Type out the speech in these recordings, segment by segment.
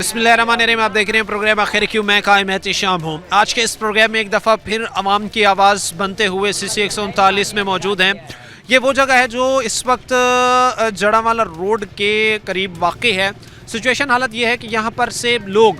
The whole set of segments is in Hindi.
बिस्मिल्लाहिर्रहमानिर्रहीम। आप देख रहे हैं प्रोग्राम आखिर क्यों, मैं कायम एहतिशाम हूँ। आज के इस प्रोग्राम में एक दफ़ा फिर अवाम की आवाज़ बनते हुए CC 139 में मौजूद हैं। ये वो जगह है जो इस वक्त जड़ावाला रोड के करीब वाक़ है। सिचुएशन हालत ये है कि यहाँ पर से लोग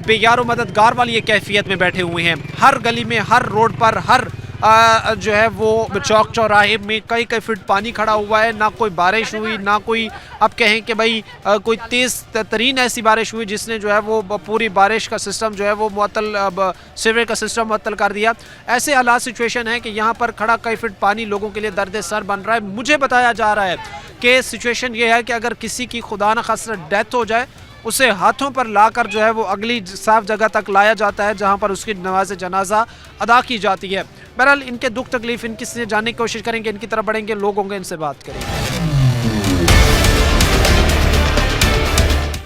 बेयार व मददगार वाली ये कैफियत में बैठे हुए हैं। हर गली में, हर रोड पर, हर जो है वो चौक चौराहे में कई कई फीट पानी खड़ा हुआ है। ना कोई बारिश हुई, ना कोई अब कहें कि भाई कोई तेज़ तरीन ऐसी बारिश हुई जिसने जो है वो पूरी बारिश का सिस्टम जो है वो मुअत्तल, सीवरेज का सिस्टम मुअत्तल कर दिया। ऐसे हालात सिचुएशन है कि यहाँ पर खड़ा कई फीट पानी लोगों के लिए दर्द सर बन रहा है। मुझे बताया जा रहा है कि सिचुएशन ये है कि अगर किसी की खुदा न खास्ता डेथ हो जाए, उसे हाथों पर लाकर जो है वो अगली साफ जगह तक लाया जाता है जहाँ पर उसकी नमाज जनाजा अदा की जाती है। बहरहाल इनके दुख तकलीफ इनकी से जानने की कोशिश करेंगे, इनकी तरफ बढ़ेंगे, लोग होंगे, इनसे बात करेंगे।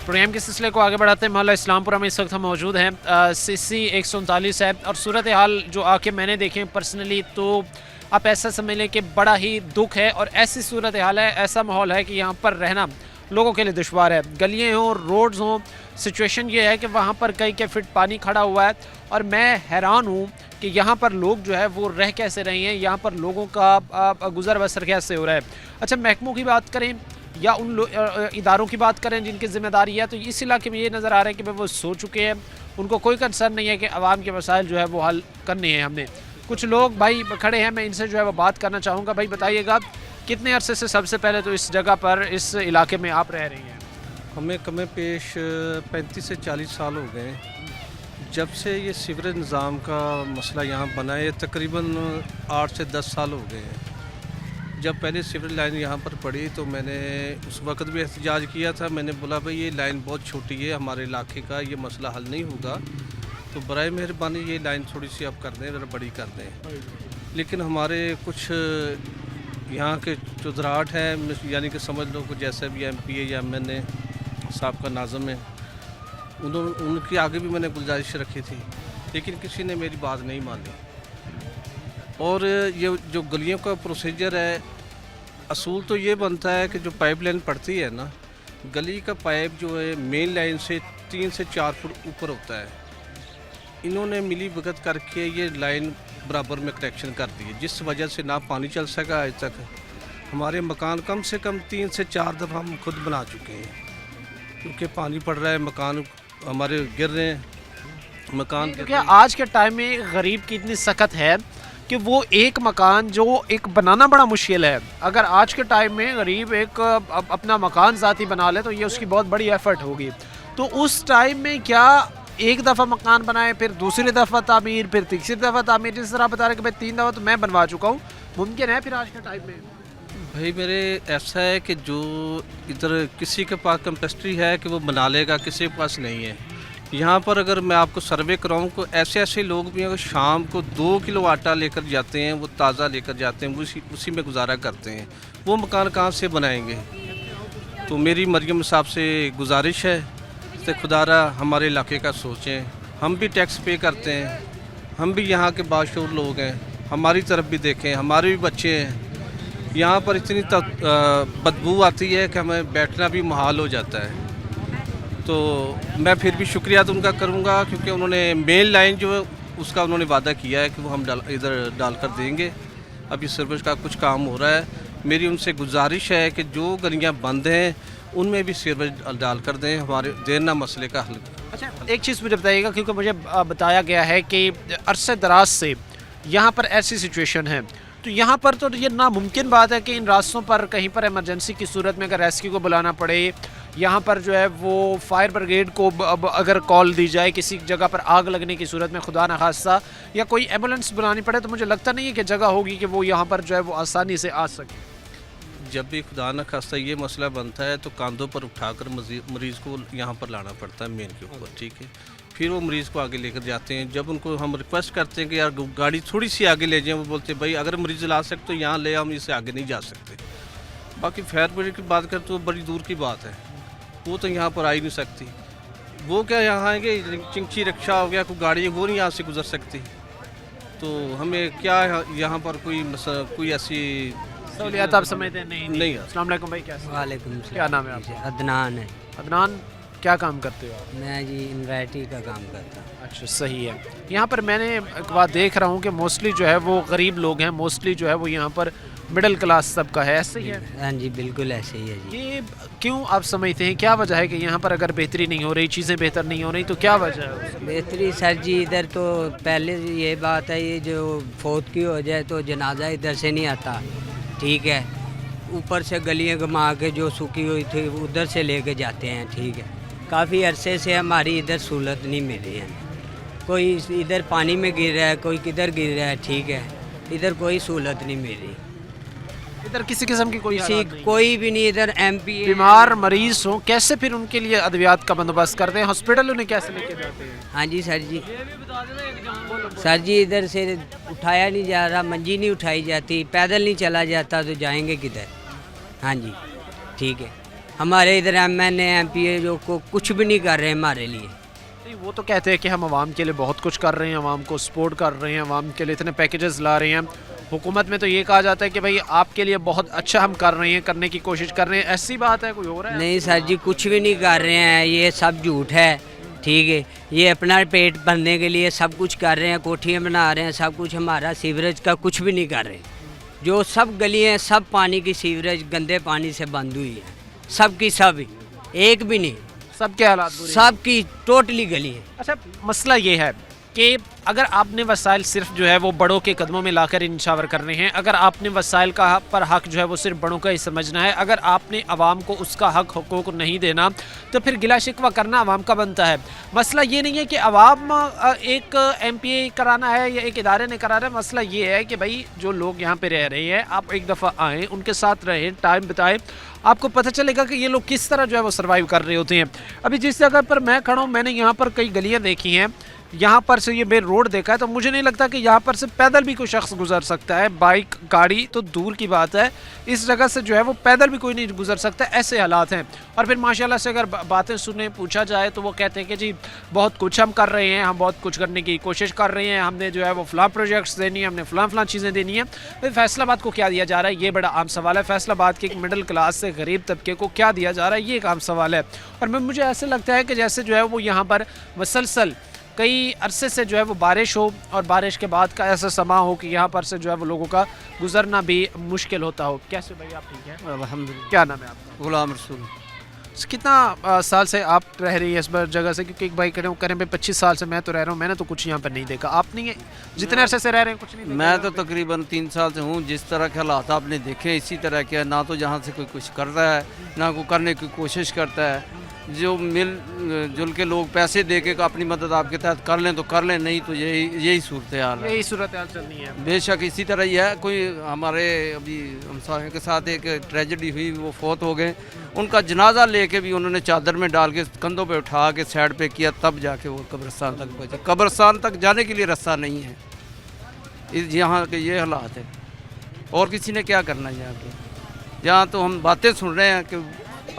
प्रोग्राम के सिलसिले को आगे बढ़ाते हैं। मोहल्ला इस्लामपुरा में इस वक्त हम मौजूद हैं। CC 139 है और सूरत हाल जो आके मैंने देखे पर्सनली, तो आप ऐसा समझ लें कि बड़ा ही दुख है और ऐसी सूरत हाल है, ऐसा माहौल है कि यहाँ पर रहना लोगों के लिए दुश्वार है। गलियाँ हों, रोड्स हों, सिचुएशन ये है कि वहाँ पर कई के फिट पानी खड़ा हुआ है और मैं हैरान हूँ कि यहाँ पर लोग जो है वो रह कैसे रहे हैं, यहाँ पर लोगों का गुजर बसर कैसे हो रहा है। अच्छा, महकमों की बात करें या उन इदारों की बात करें जिनकी ज़िम्मेदारी है, तो इस इलाके में ये नज़र आ रहा है कि भाई वो सो चुके हैं, उनको कोई कंसर्न नहीं है कि आवाम के मसाइल जो है वो हल करने हैं। हमने कुछ लोग भाई खड़े हैं, मैं इनसे जो है वो बात करना चाहूँगा। भाई बताइएगा, कितने अरसे से सबसे पहले तो इस जगह पर, इस इलाके में आप रह रही हैं? हमें कम पेश 35 से 40 साल हो गए जब से ये सीवरेज निज़ाम का मसला यहाँ बना है। तकरीबन 8 से 10 साल हो गए हैं। जब पहले सीवरेज लाइन यहाँ पर पड़ी तो मैंने उस वक्त भी एहतजाज किया था। मैंने बोला भाई ये लाइन बहुत छोटी है, हमारे इलाके का ये मसला हल नहीं होगा, तो बराए मेहरबानी ये लाइन थोड़ी सी अब कर दें, बड़ी कर दें। लेकिन हमारे कुछ यहाँ के चुधराट हैं, यानी कि समझ लो कि जैसे भी MP है या MNA साहब का नाज़म है, उनकी आगे भी मैंने गुजारिश रखी थी, लेकिन किसी ने मेरी बात नहीं मानी। और ये जो गलियों का प्रोसीजर है, असूल तो ये बनता है कि जो पाइपलाइन पड़ती है ना, गली का पाइप जो है मेन लाइन से 3 से 4 फुट ऊपर होता है। इन्होंने मिली भगत करके ये लाइन बराबर में कनेक्शन कर दी है, जिस वजह से ना पानी चल सका। आज तक हमारे मकान कम से कम 3 से 4 दफ़ा हम खुद बना चुके हैं, क्योंकि पानी पड़ रहा है, मकान हमारे गिर रहे हैं, मकान। क्योंकि आज के टाइम में गरीब की इतनी सख्त है कि वो एक मकान जो एक बनाना बड़ा मुश्किल है। अगर आज के टाइम में गरीब एक अपना मकान ज़ाती बना ले तो ये उसकी बहुत बड़ी एफर्ट होगी। तो उस टाइम में क्या एक दफ़ा मकान बनाए, फिर दूसरी दफ़ा तामीर, फिर तीसरी दफ़ा तामीर, जिस तरह बता रहे कि भाई 3 दफ़ा तो मैं बनवा चुका हूँ, मुमकिन है फिर आज के टाइम में? भाई मेरे ऐसा है कि जो इधर किसी के पास कैपेसिटी है कि वो बना लेगा, किसी के पास नहीं है। यहाँ पर अगर मैं आपको सर्वे कराऊँ तो ऐसे ऐसे लोग भी हैं, शाम को 2 किलो आटा लेकर जाते हैं, वो ताज़ा लेकर जाते हैं, उसी में गुजारा करते हैं। वो मकान कहाँ से बनाएंगे? तो मेरी मरियम साहब से गुजारिश है कि खुदारा हमारे इलाके का सोचें। हम भी टैक्स पे करते हैं, हम भी यहाँ के बाशऊर लोग हैं, हमारी तरफ भी देखें, हमारे भी बच्चे हैं। यहाँ पर इतनी बदबू आती है कि हमें बैठना भी मुहाल हो जाता है। तो मैं फिर भी शुक्रिया तो उनका करूँगा, क्योंकि उन्होंने मेन लाइन जो है उसका उन्होंने वादा किया है कि वो हम इधर डाल कर देंगे। अभी सर्विस का कुछ काम हो रहा है। मेरी उनसे गुजारिश है कि जो गलियाँ बंद हैं उनमें भी सर्विस डाल कर दें, हमारे देरना मसले का हल। अच्छा, एक चीज़ मुझे बताइएगा, क्योंकि मुझे बताया गया है कि अरसे दराज से यहाँ पर ऐसी सिचुएशन है, तो यहाँ पर तो ये नामुमकिन बात है कि इन रास्तों पर कहीं पर इमरजेंसी की सूरत में अगर रेस्क्यू को बुलाना पड़े, यहाँ पर जो है वो फायर ब्रिगेड को अगर कॉल दी जाए, किसी जगह पर आग लगने की सूरत में खुदा न खास्ता, या कोई एम्बुलेंस बुलानी पड़े, तो मुझे लगता नहीं है कि जगह होगी कि वो यहाँ पर जो है वो आसानी से आ सके। जब भी खुदा न खास्ता ये मसला बनता है तो कांधों पर उठाकर मरीज़ को यहाँ पर लाना पड़ता है मेन के ऊपर, ठीक है। फिर वो मरीज़ को आगे लेकर जाते हैं। जब उनको हम रिक्वेस्ट करते हैं कि यार गाड़ी थोड़ी सी आगे ले जाएं, वो बोलते हैं भाई अगर मरीज़ ला सकते तो यहाँ ले, हम इससे आगे नहीं जा सकते। बाकी फायर ब्रिगेड की बात करें तो बड़ी दूर की बात है, वो तो यहाँ पर आ ही नहीं सकती। वो क्या यहाँ आएंगे, चिंची रिक्शा हो गया, कोई गाड़ी है, वो नहीं यहाँ से गुजर सकती। तो हमें क्या यहाँ पर कोई ऐसी सहूलियात आप समझते नहीं? नहीं। अस्सलाम वालेकुम भाई, क्या वालेकुम क्या नाम है आपका? अदनान है। अदनान, क्या काम करते हो आप? मैं जी इन्वर्टी का काम करता हूँ। अच्छा, सही है। यहाँ पर मैंने एक बात देख रहा हूँ कि मोस्टली जो है वो गरीब लोग हैं, मोस्टली जो है वो यहाँ पर मिडिल क्लास सबका है, ऐसे ही है? हाँ जी, बिल्कुल ऐसे ही है जी। ये क्यों आप समझते हैं, क्या वजह है कि यहाँ पर अगर बेहतरी नहीं हो रही, चीज़ें बेहतर नहीं हो रही, तो क्या वजह है उसकी? बेहतरी सर जी, इधर तो पहले ये बात है, ये जो फौत की हो जाए तो जनाजा इधर से नहीं आता, ठीक है। ऊपर से गलियाँ घुमा के जो सूखी हुई थी उधर से लेके जाते हैं, ठीक है। काफ़ी अरसे से हमारी इधर सहूलत नहीं मिल रही है। कोई इधर पानी में गिर रहा है, कोई किधर गिर रहा है, ठीक है। इधर कोई सहूलत नहीं मिल रही, इधर किसी किस्म की कोई किसी हालात नहीं है। कोई भी नहीं। इधर MP बीमार मरीज हो, कैसे फिर उनके लिए अद्वियात का बंदोबस्त करते हैं? हॉस्पिटल उन्हें कैसे लेके जाते हैं? हाँ जी सर जी, सर जी इधर से उठाया नहीं जा रहा, मंजी नहीं उठाई जाती, पैदल नहीं चला जाता, तो जाएंगे किधर? हाँ जी, ठीक है। हमारे इधर MNA MP जो को कुछ भी नहीं कर रहे हमारे लिए। नहीं, वो तो कहते हैं कि हम आवाम के लिए बहुत कुछ कर रहे हैं, आवाम को सपोर्ट कर रहे हैं, आवाम के लिए इतने पैकेजेस ला रहे हैं। हुकूमत में तो ये कहा जाता है कि भाई आपके लिए बहुत अच्छा हम कर रहे हैं, करने की कोशिश कर रहे हैं। ऐसी बात है, कोई हो रहा है? नहीं सर जी, कुछ भी नहीं कर रहे हैं, ये सब झूठ है, ठीक है। ये अपना पेट भरने के लिए सब कुछ कर रहे हैं, कोठियाँ बना रहे हैं, सब कुछ। हमारा सीवरेज का कुछ भी नहीं कर रहे। जो सब गलियाँ, सब पानी की सीवरेज गंदे पानी से बंद हुई है, सब की सब, एक भी नहीं, सबके हालात बुरे हैं। सब की टोटली गली है। अच्छा, मसला ये है कि अगर आपने वसाइल सिर्फ जो है वो बड़ों के कदमों में लाकर इंशावर करने हैं, अगर आपने वसाइल का पर हक जो है वो सिर्फ बड़ों का ही समझना है, अगर आपने आवाम को उसका हक हुकूक नहीं देना, तो फिर गिला शिकवा करना आवाम का बनता है। मसला ये नहीं है कि आवाम एक MPA कराना है या एक इदारे ने कराना है। मसला ये है कि भाई जो लोग यहाँ पे रह रहे हैं, आप एक दफ़ा आएँ, उनके साथ रहें, टाइम बिताएं, आपको पता चलेगा कि ये लोग किस तरह जो है वो सर्वाइव कर रहे होते हैं। अभी जिस जगह पर मैं खड़ा हूँ, मैंने यहाँ पर कई गलियाँ देखी हैं, यहाँ पर से ये मेन रोड देखा है, तो मुझे नहीं लगता कि यहाँ पर से पैदल भी कोई शख्स गुजर सकता है। बाइक गाड़ी तो दूर की बात है, इस जगह से जो है वो पैदल भी कोई नहीं गुजर सकता, ऐसे हालात हैं। और फिर माशाल्लाह से अगर बातें सुने, पूछा जाए, तो वो कहते हैं कि जी बहुत कुछ हम कर रहे हैं, हम बहुत कुछ करने की कोशिश कर रहे हैं, हमने जो है वो फ़लाँ प्रोजेक्ट्स देनी है, हमने फ़लाँ चीज़ें देनी है। तो फैसलाबाद को क्या दिया जा रहा है, ये बड़ा आम सवाल है। फैसलाबाद के एक मिडिल क्लास से गरीब तबके को क्या दिया जा रहा है, ये एक आम सवाल है। और मुझे ऐसे लगता है कि जैसे जो है वो यहाँ पर मुसलसल कई अरसे से जो है वो बारिश हो, और बारिश के बाद का ऐसा समा हो कि यहाँ पर से जो है वो लोगों का गुजरना भी मुश्किल होता हो। कैसे भाई, आप ठीक हैं? अल्हम्दुलिल्लाह। क्या नाम है आपका? गुलाम रसूल। कितना साल से आप रह रही है इस बार जगह से? क्योंकि एक भाई कह रहे हैं 25 साल से मैं तो रह रहा हूँ, मैंने तो कुछ यहाँ पर नहीं देखा। आप नहीं, जितने अरसे से रह रहे हैं कुछ नहीं देखा? मैं तो तकरीबन 3 साल से हूँ। जिस तरह के हालात आपने देखे इसी तरह के, ना तो जहाँ से कोई कुछ कर रहा है, ना कोई करने की कोशिश करता है। जो मिल जुल के लोग पैसे दे के अपनी मदद आपके तहत कर लें तो कर लें, नहीं तो यही सूरत हाल है। यही सूरत हाल चल रही है। बेशक इसी तरह ही है। कोई हमारे अभी हमसायों के साथ एक ट्रेजेडी हुई, वो फौत हो गए, उनका जनाजा लेके भी उन्होंने चादर में डाल के कंधों पे उठा के साइड पे किया, तब जाके वो कब्रिस्तान तक पहुँचे। कब्रिस्तान तक जाने के लिए रास्ता नहीं है। इस यहाँ के ये हालात है, और किसी ने क्या करना है यहाँ के? यहाँ तो हम बातें सुन रहे हैं कि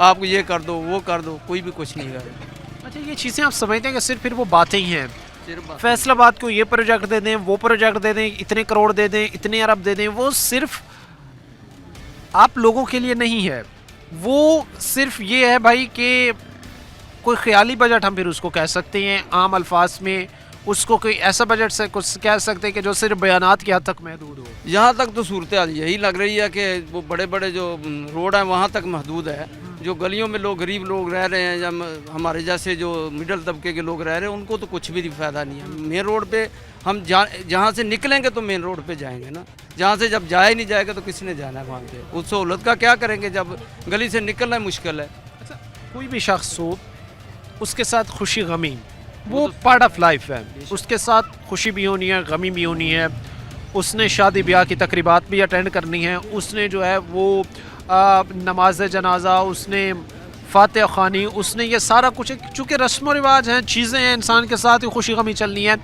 आप ये कर दो, वो कर दो, कोई भी कुछ नहीं कर रहा। अच्छा, ये चीज़ें आप समझते हैं कि सिर्फ फिर वो बातें ही हैं? फैसलाबाद को ये प्रोजेक्ट दे दें, वो प्रोजेक्ट दे दें, इतने करोड़ दे दें, इतने अरब दे दें, वो सिर्फ आप लोगों के लिए नहीं है। वो सिर्फ ये है भाई कि कोई ख्याली बजट, हम फिर उसको कह सकते हैं आम अल्फाज में, उसको कोई ऐसा बजट से कुछ कह सकते हैं कि जो सिर्फ बयानात की हद तक महदूद हो। यहाँ तक तो सूरत हाल यही लग रही है कि वो बड़े बड़े जो रोड हैं वहाँ तक महदूद है। जो गलियों में लोग, गरीब लोग रह रहे हैं, या हमारे जैसे जो मिडिल तबके के लोग रह रहे हैं, उनको तो कुछ भी फ़ायदा नहीं है। मेन रोड पे हम जहाँ से निकलेंगे तो मेन रोड पे जाएंगे ना, जहाँ से जब जाया ही नहीं जाएगा तो किसने जाना है वहाँ पे? उस सहूलत का क्या करेंगे जब गली से निकलना मुश्किल है। अच्छा, कोई भी शख्स हो, उसके साथ खुशी गमी वो पार्ट ऑफ लाइफ है। उसके साथ खुशी भी होनी है, गमी भी होनी है। उसने शादी ब्याह की तकरीबात भी अटेंड करनी है, उसने जो है वो नमाज जनाजा, उसने फातिहा ख़ानी, उसने ये सारा कुछ, चूँकि रस्म व रिवाज हैं, चीज़ें हैं, इंसान के साथ ही खुशी गमी चलनी है।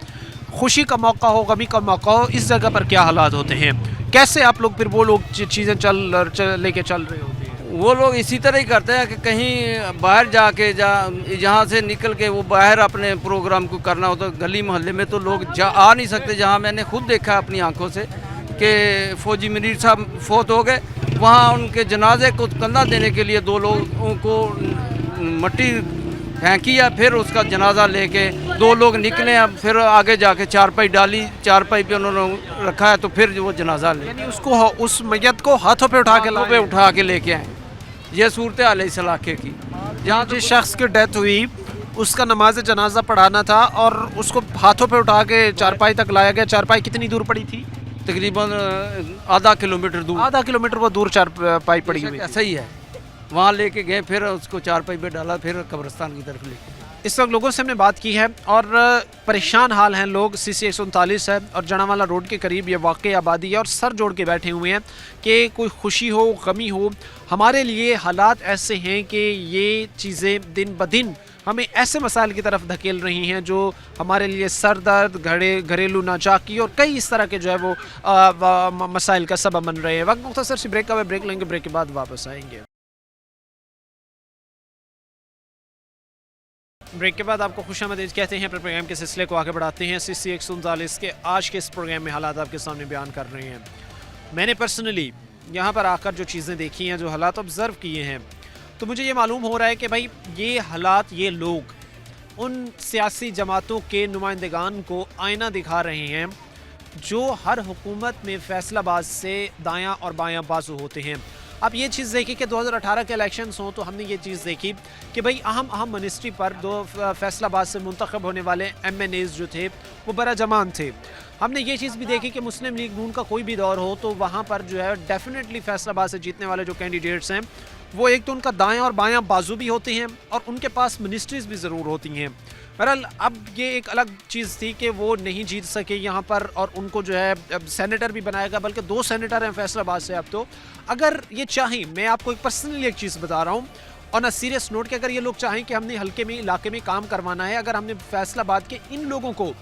खुशी का मौका हो, गमी का मौका हो, इस जगह पर क्या हालात होते हैं? कैसे आप लोग फिर वो लोग चीज़ें लेके चल रहे होते हैं? वो लोग इसी तरह ही करते हैं कि कहीं बाहर जाके जहाँ से निकल के वो बाहर अपने प्रोग्राम को करना हो, तो गली मोहल्ले में तो लोग आ नहीं सकते। जहाँ मैंने खुद देखा अपनी आंखों से कि फ़ौजी मनीर साहब फौत हो गए, वहाँ उनके जनाजे को कंधा देने के लिए 2 लोगों को मट्टी फेंकी है, फिर उसका जनाजा लेके 2 लोग निकले हैं, फिर आगे जाके चारपाई डाली, चारपाई पे उन्होंने रखा है, तो फिर वो जनाजा ले यानी उसको उस मैयत को हाथों पे उठा के हाथों पे उठा के लेके आए। ये सूरत हाल है इस इलाके की। जहाँ जिस शख्स की डेथ हुई उसका नमाज जनाजा पढ़ाना था और उसको हाथों पे उठा के चारपाई तक लाया गया। चारपाई कितनी दूर पड़ी थी? तकरीबन आधा किलोमीटर दूर, आधा किलोमीटर वो दूर चारपाई पड़ी हुई थी। ऐसा ही है। वहाँ लेके गए, फिर उसको चारपाई पे डाला, फिर कब्रिस्तान की तरफ लेके। इस वक्त लोगों से हमने बात की है और परेशान हाल हैं लोग। CC 139 है और जनावाला रोड के करीब ये वाकई आबादी है और सर जोड़ के बैठे हुए हैं कि कोई खुशी हो गमी हो, हमारे लिए हालात ऐसे हैं कि ये चीज़ें दिन ब दिन हमें ऐसे मसाइल की तरफ धकेल रही हैं जो हमारे लिए सर दर्द, घरेलू नाचाकी और कई इस तरह के जो है वो मसाइल का सबब बन रहे हैं। वक्त मुख्तसर सी ब्रेक का ब्रेक लेंगे, ब्रेक के बाद वापस आएंगे। ब्रेक के बाद आपको खुशामदीद कहते हैं। अपने प्रोग्राम के सिलसिले को आगे बढ़ाते हैं। CC 139 के आज के इस प्रोग्राम में हालात आपके सामने बयान कर रहे हैं। मैंने पर्सनली यहाँ पर आकर जो चीज़ें देखी हैं, जो हालात ऑब्ज़र्व किए हैं, तो मुझे ये मालूम हो रहा है कि भाई ये हालात, ये लोग उन सियासी जमातों के नुमाइंदगान को आईना दिखा रहे हैं जो हर हुकूमत में फैसलाबाज से दायां और बायां बाजू होते हैं। अब ये चीज़ देखी कि 2018 के इलेक्शंस हों तो हमने ये चीज़ देखी कि भाई अहम मिनिस्ट्री पर 2 फैसलाबाद से मुंतखब होने वाले MNAs जो थे वो बड़ा जमान थे। हमने ये चीज़ भी देखी कि मुस्लिम लीग नून का कोई भी दौर हो तो वहाँ पर जो है डेफिनेटली फैसलाबाद से जीतने वाले जो कैंडिडेट्स हैं वो एक तो उनका दायां और बायां बाजू भी होते हैं और उनके पास मिनिस्ट्रीज़ भी ज़रूर होती हैं। बहरहाल अब ये एक अलग चीज़ थी कि वो नहीं जीत सके यहाँ पर और उनको जो है सेनेटर भी बनाया गया, बल्कि 2 सेनेटर हैं फैसलाबाद से। अब तो अगर ये चाहें, मैं आपको एक पर्सनली एक चीज़ बता रहा हूँ और ना सीरियस नोट कि अगर ये लोग चाहें कि हमने हल्के में इलाके में काम करवाना है, अगर हमने फैसलाबाद के इन लोगों को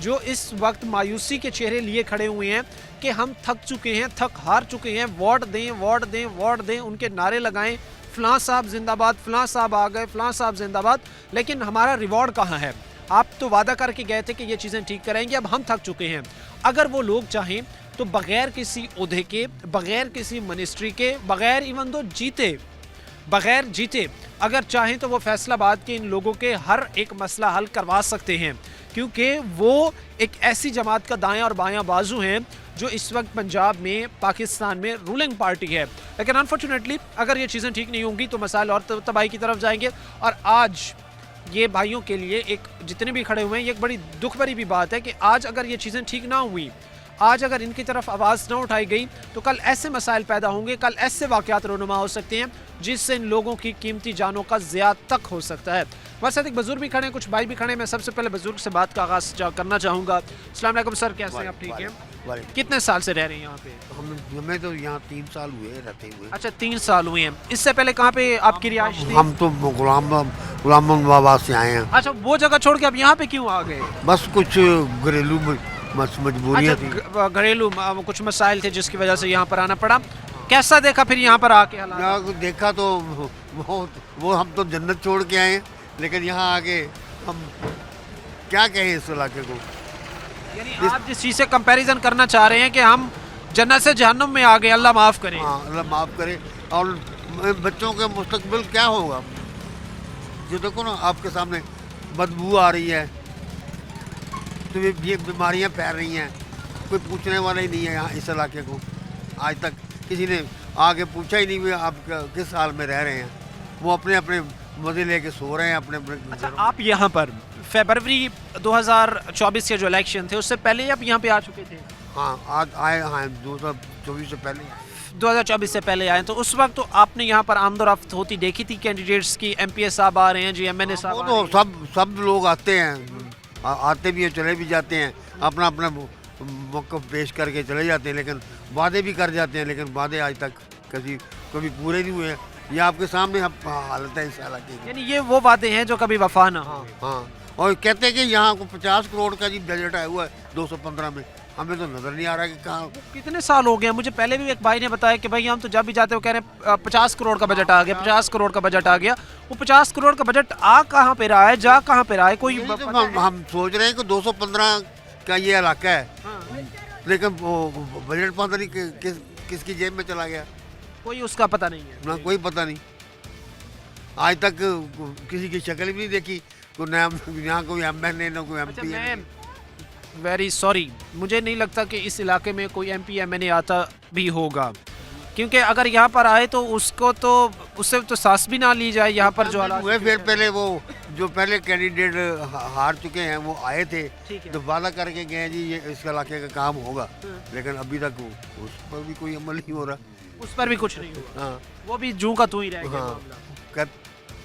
जो इस वक्त मायूसी के चेहरे लिए खड़े हुए हैं कि हम थक चुके हैं, थक हार चुके हैं, वोट दें वोट दें वोट दें, उनके नारे लगाएं, फ़लाँ साहब जिंदाबाद, फ़लाँ साहब आ गए, फ़लाँ साहब जिंदाबाद, लेकिन हमारा रिवॉर्ड कहाँ है? आप तो वादा करके गए थे कि ये चीज़ें ठीक करेंगे, अब हम थक चुके हैं। अगर वो लोग चाहें तो बग़ैर किसी ओहदे के, बग़ैर किसी मिनिस्ट्री के, बग़ैर इवन दो बग़ैर जीते अगर चाहें तो वो फैसलाबाद के इन लोगों के हर एक मसला हल करवा सकते हैं, क्योंकि वो एक ऐसी जमात का दायां और बायां बाजू हैं जो इस वक्त पंजाब में, पाकिस्तान में रूलिंग पार्टी है। लेकिन अनफॉर्चुनेटली अगर ये चीज़ें ठीक नहीं होंगी तो मसाइल और तबाही की तरफ जाएंगे। और आज ये भाइयों के लिए एक, जितने भी खड़े हुए हैं, ये एक बड़ी दुख भरी भी बात है कि आज अगर ये चीज़ें ठीक ना हुई, आज अगर इनकी तरफ आवाज़ ना उठाई गई तो कल ऐसे मसाइल पैदा होंगे, कल ऐसे वाक़यात रोनुमा हो सकते हैं जिससे इन लोगों की कीमती जानों का ज़िया तक हो सकता है। हमारे साथ एक बुजुर्ग भी खड़े हैं, कुछ भाई भी खड़े हैं। मैं सबसे पहले बुजुर्ग से बात का आगाज़ करना चाहूँगा। अस्सलाम वालेकुम सर, कैसे हैं आप? ठीक है। कितने साल से रह रहे हैं यहाँ पे? हमें तो यहाँ 3 साल हुए रहते हुए। अच्छा, 3 साल हुए हैं। इससे पहले कहाँ पे आपकी रिहाइश थी? हम तो गुलामाबाद से आए हैं। अच्छा, वो जगह छोड़ के अब यहाँ पे क्यों आ गए? बस कुछ घरेलू मजबूरियाँ थी। घरेलू कुछ मसाइल थे जिसकी वजह से यहाँ पर आना पड़ा। कैसा देखा फिर यहाँ पर आके हालात? यहाँ देखा तो वो हम तो जन्नत छोड़ के आए हैं, लेकिन यहाँ आके हम क्या कहें इस इलाके को। यानी आप जिस चीज़ से कंपैरिजन करना चाह रहे हैं कि हम जन्नत से जहन्नुम में आ गए, अल्लाह माफ़ करे। हाँ, अल्लाह माफ़ करे। और बच्चों का मुस्तकबिल क्या होगा? जो देखो ना आपके सामने बदबू आ रही है, तो ये बीमारियाँ फैल रही हैं, कोई पूछने वाला ही नहीं है यहाँ इस इलाके को। आज तक किसी ने आगे पूछा ही नहीं आप किस हाल में रह रहे हैं। वो अपने अपने मज़े लेके सो रहे हैं अपने अपने। अच्छा, आप यहाँ पर फरवरी 2024 के जो इलेक्शन थे उससे पहले आप यहाँ पे आ चुके थे? हाँ, आज आए। हाँ, 2024 से पहले 2024 से पहले आए, तो उस वक्त तो आपने यहाँ पर आमदोरफ्त होती देखी थी कैंडिडेट्स की? MPA साहब आ रहे हैं जी, MNA साहब वो आ रहे तो हैं। सब लोग आते हैं, आते भी हैं, चले भी जाते हैं, अपना अपना मौक़िफ़ पेश करके चले जाते हैं, लेकिन वादे भी कर जाते हैं, लेकिन वादे आज तक कभी पूरे नहीं हुए। ये आपके सामने हालत है इस इलाके की। यानी ये वो वादे हैं जो कभी वफा ना हो। हाँ, और कहते हैं कि यहाँ को 50 करोड़ का जी बजट आया हुआ है 215 में, हमें तो नज़र नहीं आ रहा कि कहाँ। कितने साल हो गए? मुझे पहले भी एक भाई ने बताया कि भाई हम तो जब भी जाते हो कह रहे हैं 50 करोड़ का बजट आ गया, 50 करोड़ का बजट आ गया। वो 50 करोड़ का बजट आ कहाँ पे रहा है, जा कहाँ पे रहा है? कोई तो हम सोच रहे हैं कि 215 का ये इलाका है, लेकिन वो बजट पता नहीं किसकी जेब में चला गया, कोई उसका पता नहीं है। ना कोई पता नहीं। आज तक किसी की शक्ल भी नहीं देखी, कोई यहाँ कोई MNA ना कोई अच्छा MP है। मैं वेरी सॉरी, मुझे नहीं लगता कि इस इलाके में कोई MP MNA आता भी होगा, क्योंकि अगर यहाँ पर आए तो उसको तो उससे तो सांस भी ना ली जाए यहाँ पर जो हालात हुए। फिर पहले वो जो पहले कैंडिडेट हार चुके हैं वो आए थे, ठीक है। तो वादा करके गए जी ये इस इलाके का काम होगा, लेकिन अभी तक उस पर भी कोई अमल नहीं हो रहा। उस पर भी कुछ नहीं हुआ, हाँ वो भी जू का तू ही रह गया हाँ मामला। कर,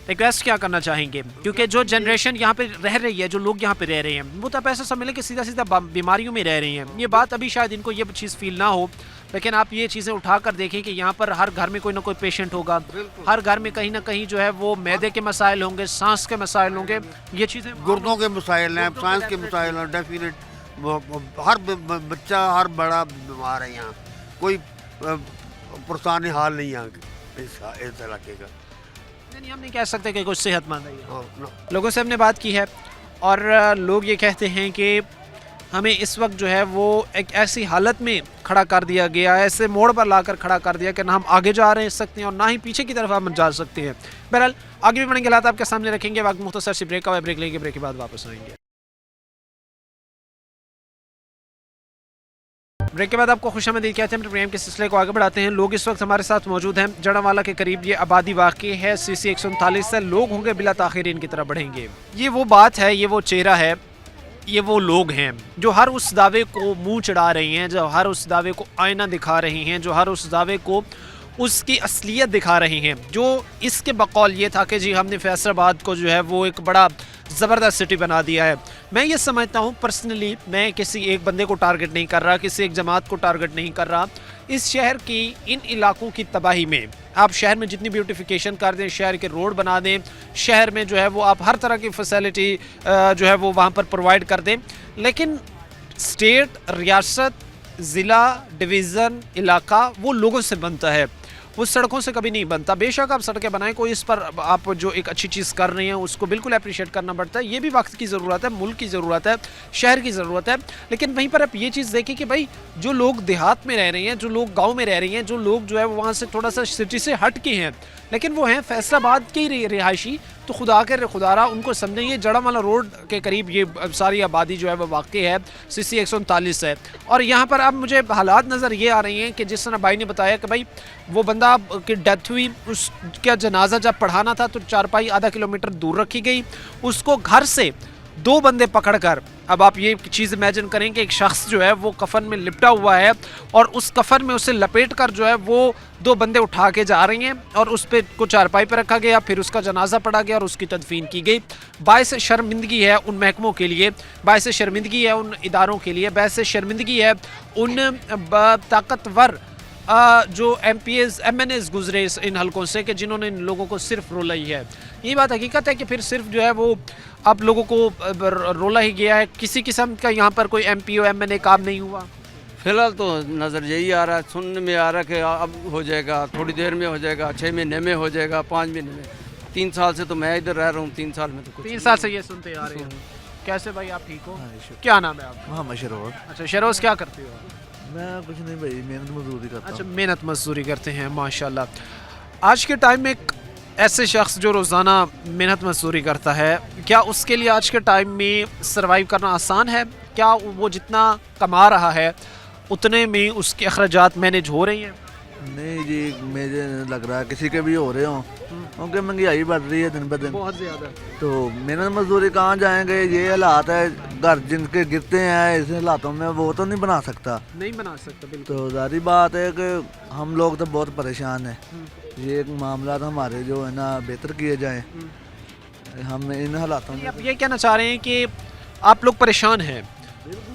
रिक्वेस्ट क्या करना चाहेंगे, क्योंकि जो जनरेशन यहाँ पे रह रही है, जो लोग यहाँ पे रह रहे हैं, वो तो आप ऐसा समझ लें कि सीधा सीधा बीमारियों में रह रही हैं। ये बात अभी शायद इनको ये चीज़ फील ना हो, लेकिन आप ये चीज़ें उठा कर देखें कि यहाँ पर हर घर में कोई ना कोई पेशेंट होगा, हर घर में कहीं ना कहीं जो है वो मैदे के मसाइल होंगे, सांस के मसाइल होंगे, ये चीज़ें गुर्दों के मसाइल हैं, सांस के मसाइल हैं, डेफिनेट हर बच्चा हर बड़ा बीमार है यहाँ, कोई पुरसान हाल नहीं है इस इलाके का। नहीं, हम नहीं कह सकते कि कुछ सेहतमंद है ये। हाँ, ना। लोगों से हमने बात की है और लोग ये कहते हैं कि हमें इस वक्त जो है वो एक ऐसी हालत में खड़ा कर दिया गया है, ऐसे मोड़ पर लाकर खड़ा कर दिया कि ना हम आगे जा रहे सकते हैं और ना ही पीछे की तरफ हम जा सकते हैं। बहरहाल आगे भी बढ़ेंगे, हालात आपके सामने रखेंगे। वक्त मुख्तसर सी ब्रेक का, ब्रेक लेंगे, ब्रेक के बाद वापस आएंगे। ब्रेक के बाद आपको खुशामदीद कहते हैं। प्रोग्राम के सिलसिले को आगे बढ़ाते हैं। लोग इस वक्त हमारे साथ मौजूद हैं। जड़ावाला के करीब ये आबादी वाक़ई है। CC 139 से लोग होंगे बिला ताख़ीर इनकी तरफ बढ़ेंगे। ये वो बात है, ये वो चेहरा है, ये वो लोग हैं जो हर उस दावे को मुंह चढ़ा रही हैं, जो हर उस दावे को आईना दिखा रही हैं, जो हर उस दावे को उसकी असलियत दिखा रही हैं। जो इसके बकौल ये था कि जी हमने फैसलाबाद को जो है वो एक बड़ा ज़बरदस्त सिटी बना दिया है। मैं ये समझता हूँ पर्सनली, मैं किसी एक बंदे को टारगेट नहीं कर रहा, किसी एक जमात को टारगेट नहीं कर रहा। इस शहर की, इन इलाकों की तबाही में आप शहर में जितनी ब्यूटिफिकेशन कर दें, शहर के रोड बना दें, शहर में जो है वो आप हर तरह की फैसिलिटी जो है वो वहाँ पर प्रोवाइड कर दें, लेकिन स्टेट, रियासत, ज़िला, डिवीज़न, इलाका वो लोगों से बनता है, वो सड़कों से कभी नहीं बनता। बेशक आप सड़कें बनाएं, कोई इस पर आप जो एक अच्छी चीज़ कर रहे हैं उसको बिल्कुल अप्रिशिएट करना पड़ता है। ये भी वक्त की ज़रूरत है, मुल्क की ज़रूरत है, शहर की ज़रूरत है। लेकिन वहीं पर आप ये चीज़ देखें कि भाई जो लोग देहात में रह रहे हैं, जो लोग गाँव में रह रहे हैं, जो लोग जो है वो वहाँ से थोड़ा सा सिटी से हट के हैं, लेकिन वो हैं फैसलाबाद के ही रिहायशी, तो खुदारा उनको समझें। ये जड़ावाला रोड के करीब ये सारी आबादी जो है वो वाक़ई है, CC 139 है। और यहाँ पर अब मुझे हालात नज़र ये आ रही हैं कि जिस तरह भाई ने बताया कि भाई वो बंदा की डेथ हुई, उसका जनाजा जब पढ़ाना था तो चारपाई आधा किलोमीटर दूर रखी गई, उसको घर से 2 बंदे पकड़कर, अब आप ये चीज़ इमेजिन करें कि एक शख्स जो है वो कफन में लिपटा हुआ है और उस कफन में उसे लपेट कर जो है वो 2 बंदे उठा के जा रही हैं और उस पर को चारपाई पर रखा गया, फिर उसका जनाजा पढ़ा गया और उसकी तदफीन की गई। बाइस शर्मिंदगी है उन महकमों के लिए, बाइस शर्मिंदगी है उन इदारों के लिए, बाइस शर्मिंदगी है उन ताकतवर जो MPs MNAs गुजरे इन हलकों से कि जिन्होंने इन लोगों को सिर्फ रोला ही है। ये बात हकीकत है कि फिर सिर्फ जो है वो आप लोगों को रोला ही गया है, किसी किस्म का यहाँ पर कोई MP और MNA काम नहीं हुआ। फिलहाल तो नज़र यही आ रहा है, सुनने में आ रहा है कि अब हो जाएगा, थोड़ी देर में हो जाएगा, 6 महीने में हो जाएगा, 5 महीने में। 3 साल से तो मैं इधर रह रहा हूँ, 3 साल में तो कुछ 3 साल से ये सुनते आ रहे हैं। कैसे भाई आप ठीक हो? क्या नाम है आपका? मोहम्मद शरोर। अच्छा शरोज, क्या करते हो आप? मैं कुछ नहीं भाई, मेहनत मजदूरी करता अच्छा हूँ। मेहनत मजदूरी करते हैं, माशाल्लाह। आज के टाइम में एक ऐसे शख्स जो रोज़ाना मेहनत मजदूरी करता है, क्या उसके लिए आज के टाइम में सर्वाइव करना आसान है? क्या वो जितना कमा रहा है उतने में उसके अखराजात मैनेज हो रही हैं? नहीं जी, मुझे लग रहा है किसी के भी हो रहे हों, क्योंकि महंगाई बढ़ रही है दिन ब दिन, बहुत ज़्यादा। तो मेहनत मजदूरी कहाँ जाएंगे? ये हालात है, घर जिनके गिरते हैं इस हालातों में वो तो नहीं बना सकता, नहीं बना सकता बिल्कुल। तो जारी बात है कि हम लोग तो बहुत परेशान हैं। ये एक मामला हमारे जो है ना बेहतर किए जाए, हम इन हालातों में। आप ये कहना चाह रहे हैं कि आप लोग परेशान हैं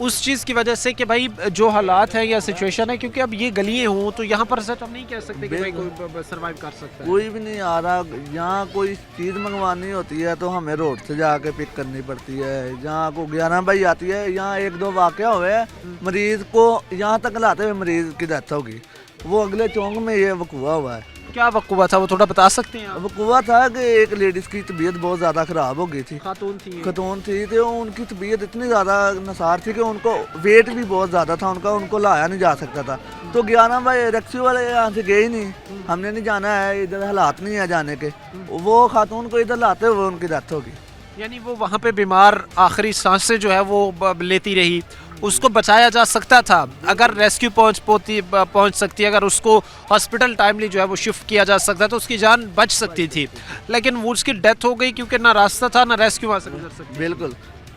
उस चीज़ की वजह से कि भाई जो हालात है या सिचुएशन है, क्योंकि अब ये गलियाँ हों तो यहाँ पर सच हम नहीं कह सकते कि भाई कोई सर्वाइव कर सकता है। कोई भी नहीं आ रहा। यहाँ कोई चीज़ मंगवानी होती है तो हमें रोड से जाके पिक करनी पड़ती है। जहाँ को 11 बजे आती है, यहाँ 1-2 वाक़या हुए, मरीज़ को यहाँ तक लाते हुए मरीज़ की डेथ होगी, वो अगले चौंक में ये वकूआ हुआ है। क्या वक़्त हुआ था, वो थोड़ा बता सकते हैं आप? अब हुआ था कि एक लेडीज़ की तबीयत बहुत ज़्यादा ख़राब हो गई थी, खातून थी। खतून थी, तो उनकी तबीयत इतनी ज़्यादा नसार थी कि उनको वेट भी बहुत ज़्यादा था उनका, उनको लाया नहीं जा सकता था। तो 11 बजे रक्सी वाले यहाँ से गए ही नहीं, हमने नहीं जाना है, इधर हालात नहीं है जाने के। वो खातून को इधर लाते हुए उनकी डेथ होगी। यानी वो वहाँ पे बीमार आखिरी सांसें जो है वो लेती रही, उसको बचाया जा सकता था अगर रेस्क्यू पहुँच सकती, अगर उसको हॉस्पिटल टाइमली जो है वो शिफ्ट किया जा सकता तो उसकी जान बच सकती थी, लेकिन वो उसकी डेथ हो गई क्योंकि ना रास्ता था ना रेस्क्यू वहाँ से गुजर सकती। बिल्कुल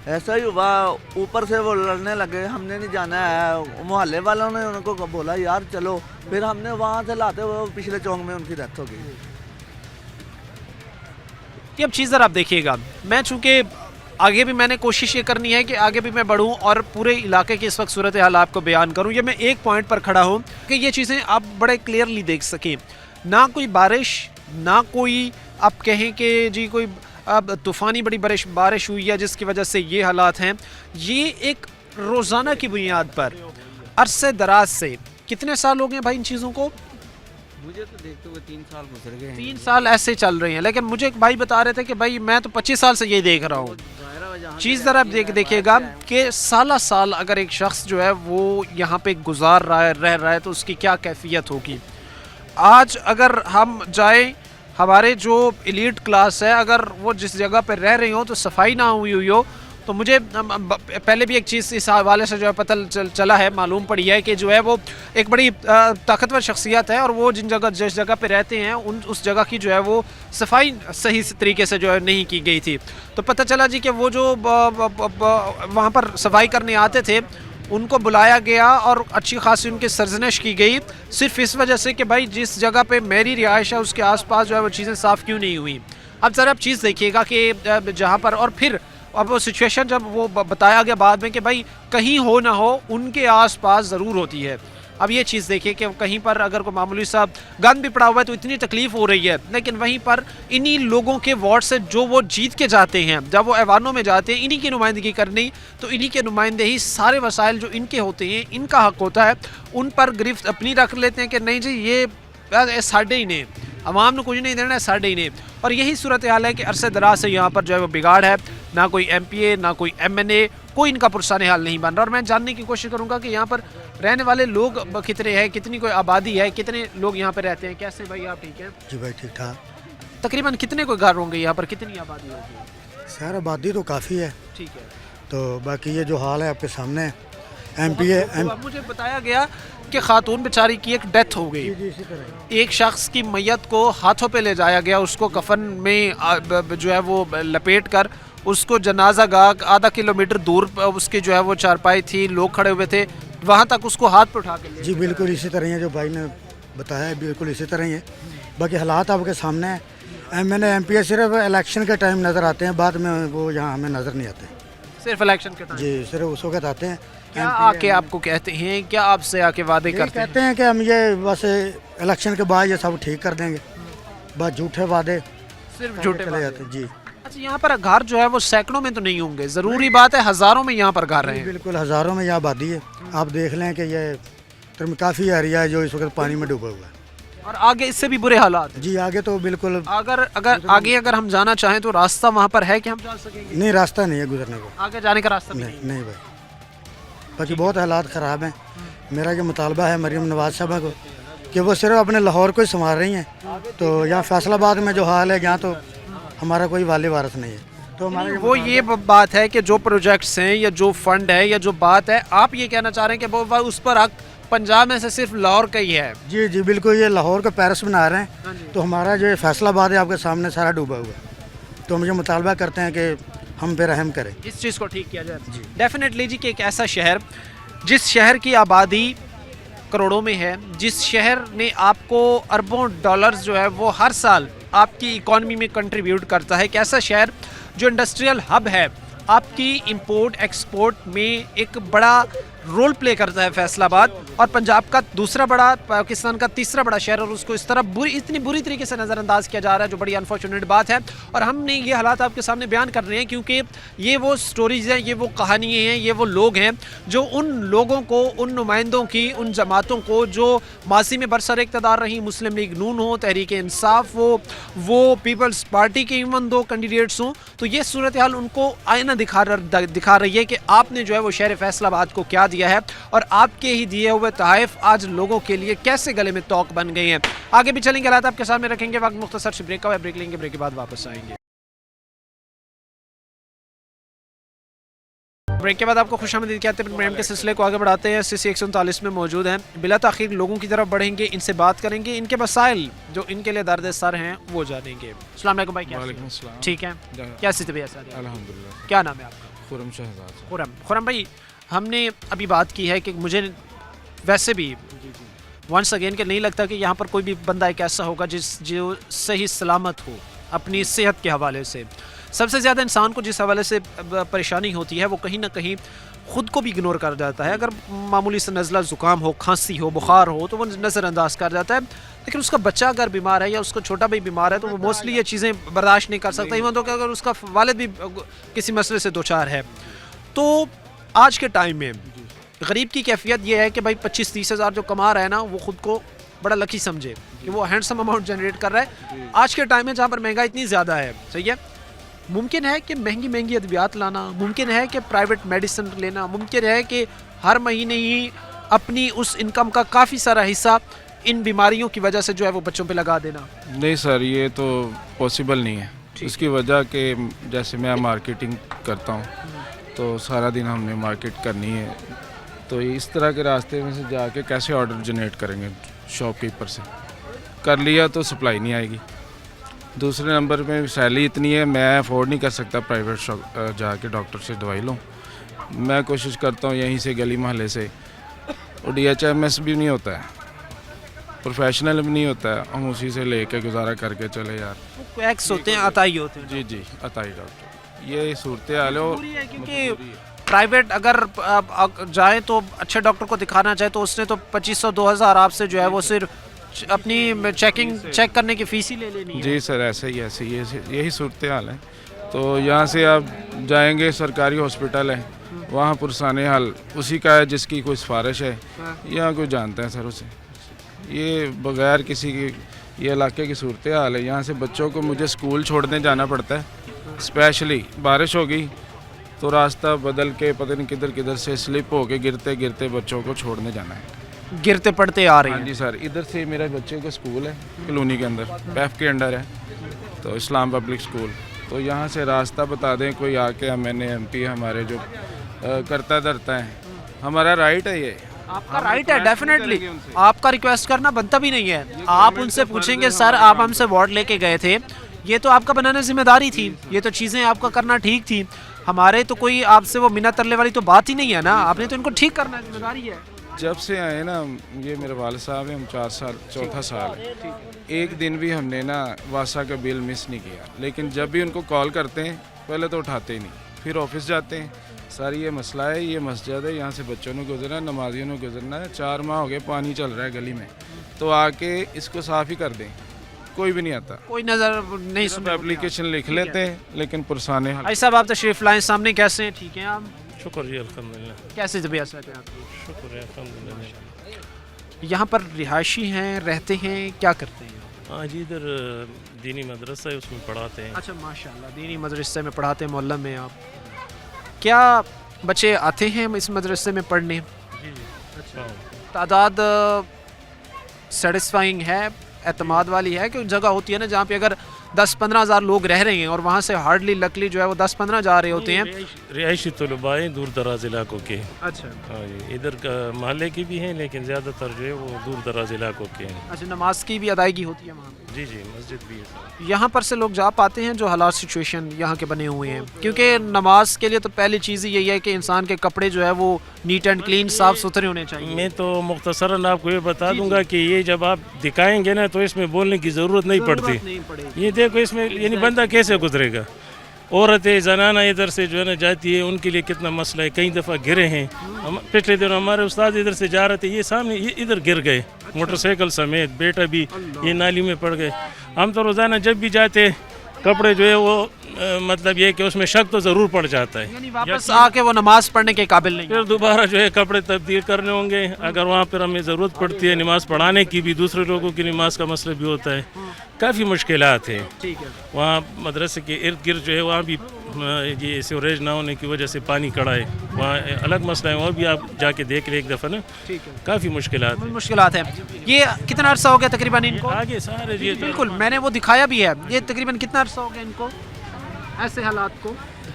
ऐसा ही हुआ, ऊपर से वो लड़ने लगे, हमने नहीं जाना है, मोहल्ले वालों ने उनको बोला यार चलो, फिर हमने वहाँ से लाते हुए पिछले चौक में उनकी डेथ हो गई। ये अब चीज़ ज़रा आप देखिएगा, मैं चूँकि आगे भी मैंने कोशिश ये करनी है कि आगे भी मैं बढ़ूं और पूरे इलाके की इस वक्त सूरत हाल आपको बयान करूं, ये मैं एक पॉइंट पर खड़ा हूं कि ये चीज़ें आप बड़े क्लियरली देख सकें। ना कोई बारिश, ना कोई आप कहें कि जी कोई अब तूफ़ानी बड़ी बारिश हुई है जिसकी वजह से ये हालात हैं। ये एक रोज़ाना की बुनियाद पर अरसे दराज से, कितने साल हो गए भाई इन चीज़ों को? मुझे तो देखते हुए 3 साल गुजर गए हैं। 3 साल ऐसे चल रहे हैं, लेकिन मुझे एक भाई बता रहे थे कि भाई मैं तो 25 साल से ये देख रहा हूँ। चीज़ ज़रा देखिएगा कि साला साल अगर एक शख्स जो है वो यहाँ पे गुजार रहा है, रह रहा है, तो उसकी क्या कैफियत होगी। आज अगर हम जाएं, हमारे जो एलीट क्लास है अगर वो जिस जगह पर रह रही हो तो सफाई ना हुई हो, तो मुझे पहले भी एक चीज़ इस हवाले से जो है पता चला है, मालूम पड़ी है कि जो है वो एक बड़ी ताकतवर शख्सियत है और वो जिस जगह पे रहते हैं उस जगह की जो है वो सफाई सही तरीके से जो है नहीं की गई थी। तो पता चला जी कि वो जो वहाँ पर सफाई करने आते थे उनको बुलाया गया और अच्छी खासी उनकी सरजनश की गई, सिर्फ इस वजह से कि भाई जिस जगह पे मेरी रिहाइश है उसके आसपास जो है वो चीज़ें साफ़ क्यों नहीं हुई। अब ज़रा आप चीज़ देखिएगा कि जहाँ पर, और फिर अब वो सिचुएशन जब वो बताया गया बाद में कि भाई कहीं हो ना हो उनके आसपास ज़रूर होती है। अब ये चीज़ देखिए कि कहीं पर अगर कोई मामूली सा गंद भी पड़ा हुआ है तो इतनी तकलीफ़ हो रही है, लेकिन वहीं पर इन्हीं लोगों के वार्ड से जो वो जीत के जाते हैं, जब वो ऐवानों में जाते हैं इन्हीं की नुमाइंदगी करनी, तो इन्हीं के नुमाइंदे ही सारे वसाइल जो इनके होते हैं, इनका हक़ होता है, उन पर गिरफ्त अपनी रख लेते हैं कि नहीं जी ये साढ़े ही ने अवाम ने कुछ नहीं देना है, साढ़े ही ने। और यही सूरत हाल है कि अरसे दराज से यहाँ पर जो है वो बिगाड़ है, ना कोई MPA ना कोई MNA, कोई इनका पुरसाने हाल नहीं बन रहा। और मैं जानने की कोशिश करूँगा कि यहाँ पर रहने वाले लोग कितने हैं, कितनी कोई आबादी है, कितने लोग यहाँ पर रहते हैं। कैसे भाई आप ठीक हैं? जी भाई ठीक ठाक। तकरीबन कितने कोई घर होंगे यहाँ पर, कितनी आबादी होगी? सर आबादी तो काफ़ी है, ठीक है। तो बाकी ये जो हाल है आपके सामने है, MPA मुझे बताया गया कि खातून बेचारी की एक डेथ हो गई, इसी तरह एक शख्स की मैयत को हाथों पे ले जाया गया, उसको कफन में जो है वो लपेट कर उसको जनाजा गाह आधा किलोमीटर दूर उसके जो है वो चारपाई थी, लोग खड़े हुए थे, वहाँ तक उसको हाथ पे उठा के ले। जी बिल्कुल इसी तरह ही है जो भाई ने बताया है, बिल्कुल इसी तरह ही है। बाकी हालात आपके सामने है। MNA MPA सिर्फ इलेक्शन के टाइम नज़र आते हैं, बाद में वो यहाँ हमें नज़र नहीं आते। सिर्फ इलेक्शन के टाइम? जी सिर्फ उस वक्त आते हैं। क्या आके आपको कहते हैं, क्या आपसे आके वादे करते हैं? कहते हैं कि हम ये बस इलेक्शन के बाद ये सब ठीक कर देंगे, बस झूठे वादे सिर्फ झूठे चले जाते हैं। जी अच्छा, यहाँ पर घर जो है वो सैकड़ों में तो नहीं होंगे, ज़रूरी बात है हज़ारों में यहाँ पर घर रहे हैं। बिल्कुल हज़ारों में यहाँ आबादी है। आप देख लें कि ये काफ़ी एरिया है जो इस वक्त पानी में डूबा हुआ है, और आगे इससे भी बुरे हालात हैं। जी आगे तो बिल्कुल अगर हम जाना चाहें तो रास्ता वहाँ पर है कि हम जा सकेंगे? नहीं, रास्ता नहीं है गुजरने को, आगे जाने का रास्ता भी नहीं नहीं भाई। बाकी बहुत हालात ख़राब हैं। मेरा ये मुतालबा है मरीम नवाज साहबा को कि वो सिर्फ अपने लाहौर को ही संभाल रही हैं, तो यहाँ फैसलाबाद में जो हाल है यहाँ तो हमारा कोई वाले वारस नहीं है। तो हमारा वो ये बात है कि जो प्रोजेक्ट्स हैं या जो फंड है या जो बात है, आप ये कहना चाह रहे हैं कि वो उस पर हक पंजाब में से सिर्फ लाहौर का ही है? जी जी बिल्कुल, ये लाहौर का पेरिस बना रहे हैं, तो हमारा जो फैसलाबाद है आपके सामने सारा डूबा हुआ है। तो मुझे मुतालबा करते हैं कि हम पे रहम करें, इस चीज़ को ठीक किया जाए। डेफिनेटली जी कि एक ऐसा शहर जिस शहर की आबादी करोड़ों में है, जिस शहर ने आपको अरबों डॉलर्स जो है वो हर साल आपकी इकॉनमी में कंट्रीब्यूट करता है, एक ऐसा शहर जो इंडस्ट्रियल हब है, आपकी इंपोर्ट एक्सपोर्ट में एक बड़ा रोल प्ले करता है फैसलाबाद, और पंजाब का दूसरा बड़ा, पाकिस्तान का तीसरा बड़ा शहर, और उसको इस तरह इतनी बुरी तरीके से नज़रअंदाज किया जा रहा है, जो बड़ी अनफॉर्चुनेट बात है। और हमने ये हालात आपके सामने बयान कर रहे हैं क्योंकि ये वो स्टोरीज़ हैं, ये वो कहानियाँ हैं, ये वो लोग हैं जो उन लोगों को, उन नुमाइंदों की, उन जमातों को जो माजी में बरसर इक़्तिदार रही, मुस्लिम लीग नून हो, तहरीक इंसाफ हो, वो पीपल्स पार्टी के इवन दो कैंडिडेट्स हों, तो ये सूरत हाल उनको आईना दिखा रही है कि आपने जो है वो शहर फैसलाबाद को क्या दिया है, और आपके ही दिए हुए तहफ़ आज लोगों के लिए कैसे गले में तोक बन गए हैं। आगे भी चलेंगे, हालात आपके सामने रखेंगे। वक्त मुख्तसर से ब्रेक का ब्रेक लेंगे, ब्रेक के बाद वापस आएंगे। ब्रेक के बाद आपको खुशामदीद कहते हैं। प्रोग्राम के सिलसिले को आगे बढ़ाते हैं। CC 139 में मौजूद हैं, बिला ताखीर लोगों की तरफ बढ़ेंगे, इनसे बात करेंगे, इनके मसाइल जो इनके लिए दर्द सर हैं वो जानेंगे। अस्सलाम वालेकुम भाई, क्या ठीक है, क्या स्थिति है? अल्हम्दुलिल्लाह। क्या नाम है आपका? खुरम शहजाद। खुरम भाई, हमने अभी बात की है कि मुझे वैसे भी वंस अगेन के नहीं लगता कि यहाँ पर कोई भी बंदा एक ऐसा होगा जो सही सलामत हो अपनी सेहत के हवाले से। सबसे ज़्यादा इंसान को जिस हवाले से परेशानी होती है वो कहीं ना कहीं ख़ुद को भी इग्नोर कर जाता है। अगर मामूली से नज़ला ज़ुकाम हो, खांसी हो, बुखार हो तो वो नज़रअंदाज कर जाता है, लेकिन उसका बच्चा अगर बीमार है या उसका छोटा भाई बीमार है तो वो मोस्टली ये चीज़ें बर्दाश्त नहीं कर सकता, इवन तो कि अगर उसका वालिद भी किसी मसले से दो चार है। तो आज के टाइम में गरीब की कैफियत ये है कि भाई 25-30 हज़ार जो कमा रहा है ना, वो ख़ुद को बड़ा लकी समझे कि वो हैंडसम अमाउंट जनरेट कर रहा है। आज के टाइम में जहाँ पर महंगाई इतनी ज़्यादा है, सही है, मुमकिन है कि महंगी अद्वियात लाना, मुमकिन है कि प्राइवेट मेडिसिन लेना, मुमकिन है कि हर महीने ही अपनी उस इनकम का काफ़ी सारा हिस्सा इन बीमारियों की वजह से जो है वो बच्चों पे लगा देना। नहीं सर, ये तो पॉसिबल नहीं है। इसकी वजह के जैसे मैं मार्केटिंग करता हूँ तो सारा दिन हमने मार्केट करनी है, तो इस तरह के रास्ते में से जाके कैसे ऑर्डर जनरेट करेंगे? शॉपकीपर से कर लिया तो सप्लाई नहीं आएगी। दूसरे नंबर पे सैलरी इतनी है, मैं अफोर्ड नहीं कर सकता प्राइवेट शॉप जाके डॉक्टर से दवाई लूँ। मैं कोशिश करता हूँ यहीं से गली मोहल्ले से, और DHMS भी नहीं होता है, प्रोफेशनल भी नहीं होता है, हम उसी से लेके गुजारा करके चले यार। एक्स होते हैं, अताई होते हैं। जी अताई डॉक्टर, ये सूरत हाल है। क्योंकि प्राइवेट अगर जाए तो अच्छे डॉक्टर को दिखाना चाहे तो उसने तो 2500-2000 आपसे जो है वो सिर्फ अपनी चेक करने की फीस ही ले लेनी है। जी सर, ऐसे ही यही सूरत हाल है। तो यहाँ से आप जाएंगे, सरकारी हॉस्पिटल है, वहाँ पुरसाने हाल उसी का है जिसकी कोई सिफारिश है, यहाँ कोई जानता है सर उसे। ये बगैर किसी की ये इलाके की सूरत हाल है। यहाँ से बच्चों को मुझे स्कूल छोड़ने जाना पड़ता है, स्पेशली बारिश हो गई तो रास्ता बदल के पता नहीं किधर से स्लिप हो के गिरते गिरते बच्चों को छोड़ने जाना है। गिरते पड़ते आ रहे हैं। हाँ जी सर, इधर से मेरे बच्चे का स्कूल है कॉलोनी के अंदर, पैफ के अंडर है, तो इस्लाम पब्लिक स्कूल। तो यहाँ से रास्ता बता दें कोई आके, MNA MP हमारे जो करता धरता है, हमारा राइट है ये। आपका राइट है, डेफिनेटली आपका रिक्वेस्ट करना बनता भी नहीं है। आप उनसे पूछेंगे सर आप हमसे वोट लेके गए थे, ये तो आपका बनाना जिम्मेदारी थी, ये तो चीज़ें आपका करना ठीक थी, हमारे तो कोई आपसे वो मिन्नत तरले वाली तो बात ही नहीं है ना, आपने तो इनको ठीक करना जिम्मेदारी है। जब से आए ना, ये मेरे वालिद साहब हैं, हम 4 साल, चौथा साल है, एक दिन भी हमने ना वासा का बिल मिस नहीं किया। लेकिन जब भी उनको कॉल करते हैं पहले तो उठाते ही नहीं, फिर ऑफिस जाते हैं, सर ये मसला है, ये मस्जिद है, यहाँ से बच्चों ने गुजरना है, नमाजियों ने गुजरना है, 4 माह हो गए पानी चल रहा है गली में, तो आके इसको साफ़ ही कर दें। कोई भी नहीं आता, कोई नज़र नहीं सुनता। एप्लीकेशन लिख लेते हैं लेकिन पुरसाने भाई साहब आप तशरीफ़ लाएँ सामने, कैसे हैं? ठीक हैं आप? शुक्रिया अल्हम्दुलिल्लाह। कैसे तबीयत है आपकी? शुक्रिया अल्हम्दुलिल्लाह। यहाँ पर रिहायशी हैं, रहते हैं, क्या करते हैं? हाँ जी, इधर दीनी मदरसा है, उसमें पढ़ाते हैं। अच्छा माशाल्लाह, दीनी मदरसे में पढ़ाते हैं मोहल्ला में आप। क्या बच्चे आते हैं इस मदरसे में पढ़ने? जी अच्छा। तादाद सेटिस्फाइंग है, एतमाद वाली है? कि जगह होती है ना जहाँ पे अगर 10-15 हज़ार लोग रह रहे हैं और वहाँ से हार्डली लकली जो है वो 10-15 जा रहे होते हैं। रिहायशी तलबा हैं दूर दराज इलाकों के। अच्छा हाँ जी, इधर का महल्ले की भी हैं लेकिन ज़्यादातर जो है वो दूर दराज इलाकों के हैं। अच्छा, नमाज की भी अदायगी होती है वहाँ? जी मस्जिद भी है। यहाँ पर से लोग जा पाते हैं जो हालात सिचुएशन यहाँ के बने हुए हैं? क्योंकि नमाज के लिए तो पहली चीज़ यही है कि इंसान के कपड़े जो है वो नीट एंड क्लीन साफ़ सुथरे होने चाहिए। मैं तो मुख्तसरन आपको ये बता दूंगा कि ये जब आप दिखाएंगे ना तो इसमें बोलने की ज़रूरत नहीं पड़ती। ये देखो इसमें यानी बंदा कैसे गुजरेगा, औरतें जनाना इधर से जो है ना जाती है, उनके लिए कितना मसला है। कई दफ़ा गिरे हैं। हम पिछले दिनों हमारे उस्ताद इधर से जा रहे थे, ये सामने ये इधर गिर गए मोटरसाइकिल समेत, बेटा भी ये नाली में पड़ गए। हम तो रोज़ाना जब भी जाते कपड़े जो है वो मतलब ये कि उसमें शक तो ज़रूर पड़ जाता है। यानी वापस आके वो नमाज पढ़ने के काबिल नहीं। फिर दोबारा जो है कपड़े तब्दील करने होंगे। अगर वहाँ पर हमें ज़रूरत पड़ती है नमाज़ पढ़ाने की भी, दूसरे लोगों की नमाज का मसला भी होता है, काफ़ी मुश्किलात हैं। ठीक है। वहाँ मदरसे के इर्द गिर्द जो है वहाँ भी ये सीवरेज ना होने की वजह से पानी खड़ा है, वहाँ अलग मसला है। वहाँ भी आप जाके देख ले एक दफ़ा ना, ठीक है। काफ़ी मुश्किलात हैं। मुश्किलात है। ये कितना अरसा हो गया तकरीबन इनको? आगे सारे ये बिल्कुल, मैंने वो दिखाया भी है। ये तकरीबन कितना अरसा हो गया इनको ऐसे हालात को?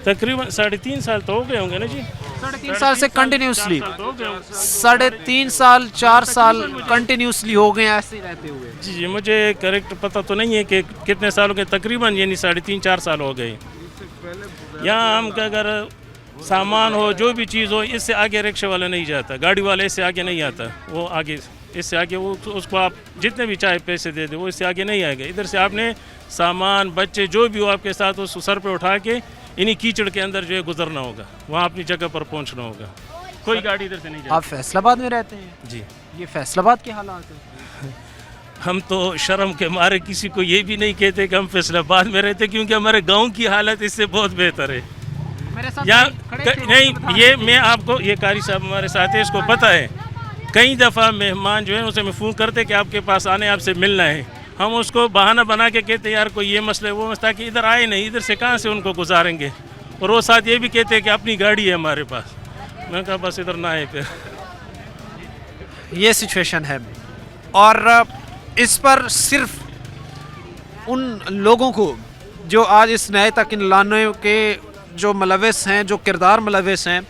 तकरीबन 3.5 साल तो हो गए होंगे ना जी। 3.5 साल से कंटिन्यूसली, 3.5 साल 4 साल कंटिन्यूसली हो गए ऐसे ही रहते हुए। जी जी, मुझे करेक्ट पता तो नहीं है कि कितने साल हो गए, तकरीबन यानी 3.5-4 साल हो गए। यहाँ हम अगर सामान हो, जो भी चीज़ हो, इससे आगे रिक्शे वाला नहीं जाता, गाड़ी वाला इससे आगे नहीं आता। वो आगे इससे आगे वो उसको आप जितने भी चाहे पैसे दे दो, वो इससे आगे नहीं आएगा। इधर से आपने सामान, बच्चे, जो भी हो आपके साथ, उसको सर पे उठा के इन्हीं कीचड़ के अंदर जो है गुजरना होगा, वहाँ अपनी जगह पर पहुँचना होगा। कोई गाड़ी इधर से नहीं जाती। आप फैसलाबाद में रहते हैं? जी। ये फैसलाबाद के हालात हैं। हम तो शर्म के मारे किसी को ये भी नहीं कहते कि हम फैसलाबाद में रहते, क्योंकि हमारे गांव की हालत इससे बहुत बेहतर है। मेरे साथ या खड़े थे, नहीं, ये मैं आपको, ये कारी साहब हमारे साथ है, इसको पता है। कई दफ़ा मेहमान जो है उसे मैं फ़ोन करते कि आपके पास आने, आपसे मिलना है। हम उसको बहाना बना के कहते यार कोई ये मसला है, वो मसला, कि इधर आए नहीं, इधर से कहाँ से उनको गुजारेंगे। और वो साथ ये भी कहते हैं कि अपनी गाड़ी है हमारे पास। मैं कहा बस इधर ना आए फिर। ये सिचुएशन है। और इस पर सिर्फ उन लोगों को जो आज इस नए तक इन लाने के जो मुलविस हैं, जो किरदार मुलविस हैं,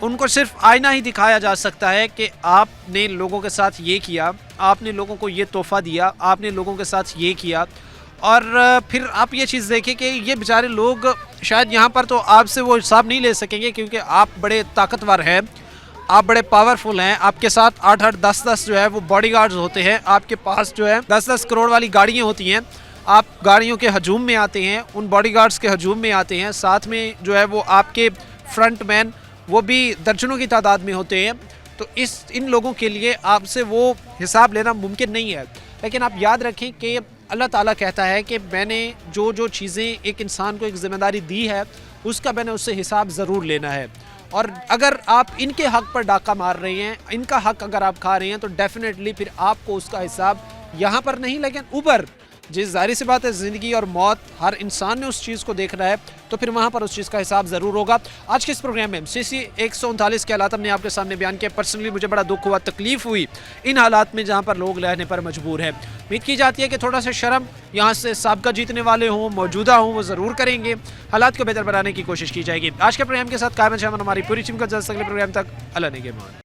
उनको सिर्फ आईना ही दिखाया जा सकता है कि आपने लोगों के साथ ये किया, आपने लोगों को ये तोहफ़ा दिया, आपने लोगों के साथ ये किया। और फिर आप ये चीज़ देखें कि ये बेचारे लोग शायद यहाँ पर तो आपसे वो हिसाब नहीं ले सकेंगे, क्योंकि आप बड़े ताकतवर हैं, आप बड़े पावरफुल हैं, आपके साथ 8-8, 10-10 जो है वो बॉडीगार्ड्स होते हैं, आपके पास जो है 10-10 करोड़ वाली गाड़ियाँ होती हैं, आप गाड़ियों के हजूम में आते हैं, उन बॉडीगार्ड्स के हजूम में आते हैं, साथ में जो है वो आपके फ्रंट मैन वो भी दर्जनों की तादाद में होते हैं। तो इन लोगों के लिए आपसे वो हिसाब लेना मुमकिन नहीं है। लेकिन आप याद रखें कि अल्लाह ताला कहता है कि मैंने जो चीज़ें एक इंसान को एक ज़िम्मेदारी दी है, उसका मैंने उससे हिसाब ज़रूर लेना है। और अगर आप इनके हक़ पर डाका मार रहे हैं, इनका हक़ अगर आप खा रहे हैं, तो डेफिनेटली फिर आपको उसका हिसाब यहाँ पर नहीं, लेकिन ऊपर, जिस जाहिर सी बात है ज़िंदगी और मौत हर इंसान ने उस चीज़ को देखना है, तो फिर वहाँ पर उस चीज़ का हिसाब ज़रूर होगा। आज के इस प्रोग्राम में CC 139 के हालात हमने आपके सामने बयान किया। पर्सनली मुझे बड़ा दुख हुआ, तकलीफ़ हुई इन हालात में जहाँ पर लोग रहने पर मजबूर हैं। उम्मीद की जाती है कि थोड़ा सा शर्म यहाँ से साबका जीतने वाले हों, मौजूदा हों, वो ज़रूर करेंगे, हालात को बेहतर बनाने की कोशिश की जाएगी। आज के प्रोग्राम के साथ कायम हमारी पूरी टीम का जल्द अगले प्रोग्राम तक अल्लाह ने के मान।